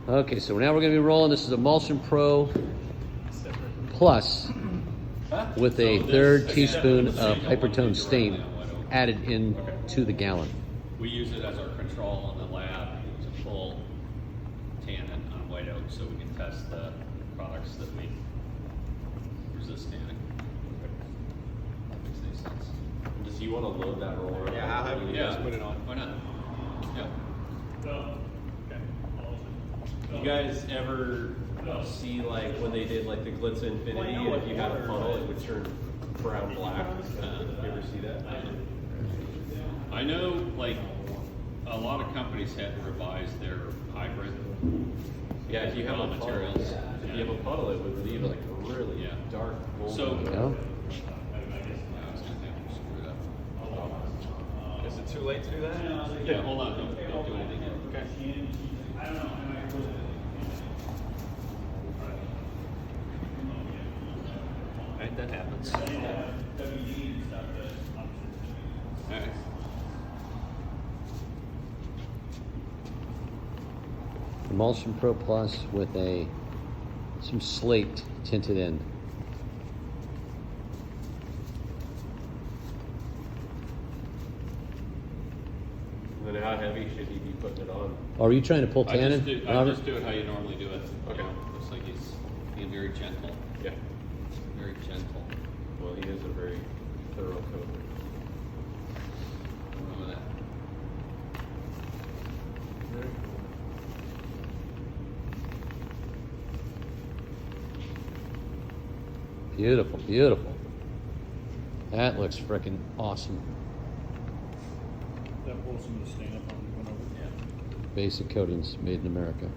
Okay, so now we're gonna be rolling. This is Emulsion Pro Plus with a third teaspoon of HyperTone stain added into the gallon. We use it as our control in the lab to pull tannin on white oak so we can test the products that we resist tannin. That makes any sense. Does he want to load that roller? Yeah, how heavy? yeah, put it on. Why not? Yeah. You guys ever see like when they did like the Glitz Infinity, and if you had a funnel, it would turn brown black? You ever see that? I know, like, a lot of companies had to revise their hybrid. Yeah, if you have a materials. If you have a puddle, it would leave like a really dark gold. So, Yeah. I was gonna have to screw it up. Is it too late to do that? Yeah, hold on, don't do anything yet. Okay. Right, that happens. Alright. Emulsion Pro Plus with some slate tinted in. And then how heavy should he be putting it on? Oh, are you trying to pull I tannin? just do it how you normally do it. Okay. Looks like he's being very gentle. Yeah. Very gentle. Well, he is a very thorough coder. Remember that. Beautiful, beautiful. That looks freaking awesome. That pulls some of the stain up on the one over. Basic coatings made in America.